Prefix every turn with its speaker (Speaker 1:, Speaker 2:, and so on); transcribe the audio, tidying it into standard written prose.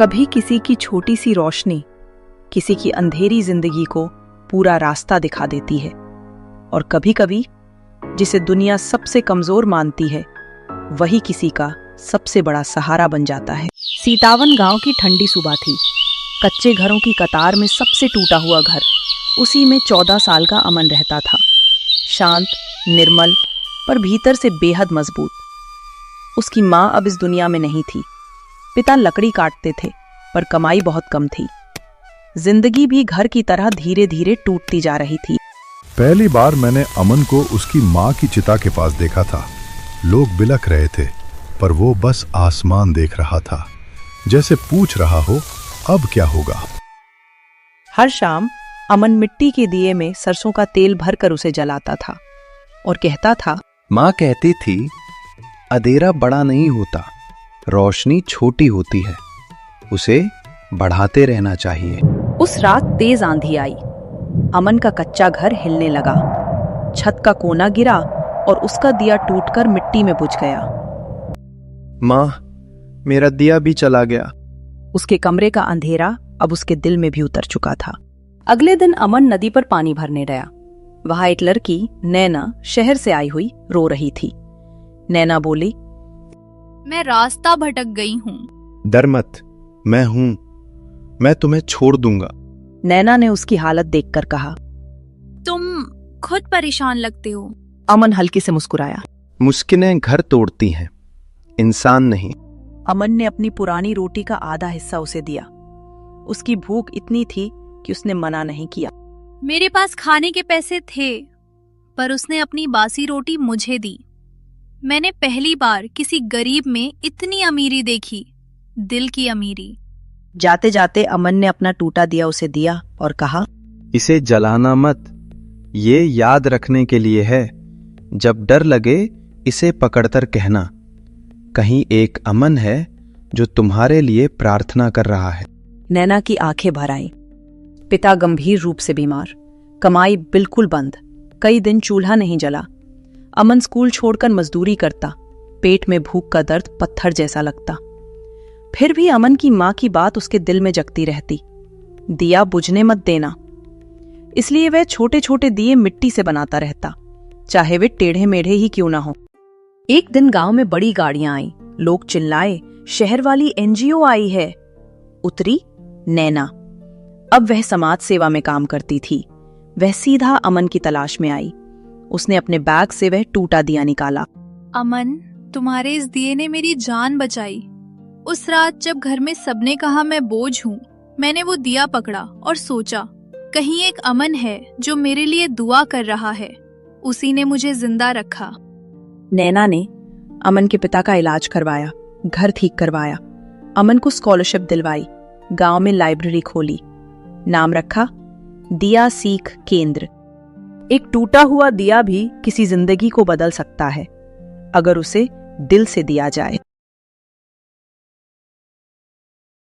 Speaker 1: कभी किसी की छोटी सी रोशनी किसी की अंधेरी जिंदगी को पूरा रास्ता दिखा देती है, और कभी कभी जिसे दुनिया सबसे कमजोर मानती है वही किसी का सबसे बड़ा सहारा बन जाता है। सीतावन गांव की ठंडी सुबह थी। कच्चे घरों की कतार में सबसे टूटा हुआ घर, उसी में 14 साल का अमन रहता था। शांत, निर्मल, पर भीतर से बेहद मजबूत। उसकी माँ अब इस दुनिया में नहीं थी। पिता लकड़ी काटते थे, पर कमाई बहुत कम थी। जिंदगी भी घर की तरह धीरे धीरे टूटती जा रही थी।
Speaker 2: पहली बार मैंने अमन को उसकी माँ की चिता के पास देखा था। लोग बिलख रहे थे, पर वो बस आसमान देख रहा था, जैसे पूछ रहा हो अब क्या होगा।
Speaker 1: हर शाम अमन मिट्टी के दिए में सरसों का तेल भरकर उसे जलाता था और कहता था,
Speaker 3: माँ कहती थी अंधेरा बड़ा नहीं होता, रोशनी छोटी होती है, उसे बढ़ाते रहना चाहिए।
Speaker 1: उस रात तेज आंधी आई। अमन का कच्चा घर हिलने लगा। छत का कोना गिरा और उसका दिया टूटकर मिट्टी में बुझ गया।
Speaker 3: माँ, मेरा दिया भी चला गया।
Speaker 1: उसके कमरे का अंधेरा अब उसके दिल में भी उतर चुका था। अगले दिन अमन नदी पर पानी भरने गया। वहां एक लड़की नैना शहर से आई हुई रो रही थी। नैना बोली,
Speaker 4: मैं रास्ता भटक गई हूँ।
Speaker 3: डर मत, मैं हूँ, मैं तुम्हें छोड़ दूंगा।
Speaker 1: नैना ने उसकी हालत देखकर कहा,
Speaker 4: तुम खुद परेशान लगते हो।
Speaker 1: अमन हल्की से मुस्कुराया।
Speaker 3: मुश्किलें घर तोड़ती हैं, इंसान नहीं।
Speaker 1: अमन ने अपनी पुरानी रोटी का आधा हिस्सा उसे दिया। उसकी भूख इतनी थी कि उसने मना नहीं किया।
Speaker 4: मेरे पास खाने के पैसे थे, पर उसने अपनी बासी रोटी मुझे दी। मैंने पहली बार किसी गरीब में इतनी अमीरी देखी, दिल की अमीरी।
Speaker 1: जाते जाते अमन ने अपना टूटा दिया उसे दिया और कहा,
Speaker 3: इसे जलाना मत, ये याद रखने के लिए है। जब डर लगे इसे पकड़कर कहना, कहीं एक अमन है जो तुम्हारे लिए प्रार्थना कर रहा है।
Speaker 1: नैना की आंखें भर आई। पिता गंभीर रूप से बीमार, कमाई बिल्कुल बंद, कई दिन चूल्हा नहीं जला। अमन स्कूल छोड़कर मजदूरी करता। पेट में भूख का दर्द पत्थर जैसा लगता। फिर भी अमन की माँ की बात उसके दिल में जगती रहती, दिया बुझने मत देना। इसलिए वह छोटे छोटे दिए मिट्टी से बनाता रहता, चाहे वे टेढ़े मेढ़े ही क्यों ना हो। एक दिन गांव में बड़ी गाड़ियां आई। लोग चिल्लाए, शहर वाली एनजीओ आई है। उतरी नैना। अब वह समाज सेवा में काम करती थी। वह सीधा अमन की तलाश में आई। उसने अपने बैग से वह टूटा दिया निकाला।
Speaker 4: अमन, तुम्हारे इस दिए ने मेरी जान बचाई। उस रात जब घर में सबने कहा मैं बोझ हूँ, मैंने वो दिया पकड़ा और सोचा, कहीं एक अमन है जो मेरे लिए दुआ कर रहा है। उसी ने मुझे जिंदा रखा।
Speaker 1: नैना ने अमन के पिता का इलाज करवाया, घर ठीक करवाया, अमन को स्कॉलरशिप दिलवाई, गांव में लाइब्रेरी खोली। नाम रखा दिया सीख केंद्र। एक टूटा हुआ दिया भी किसी जिंदगी को बदल सकता है, अगर उसे दिल से दिया जाए।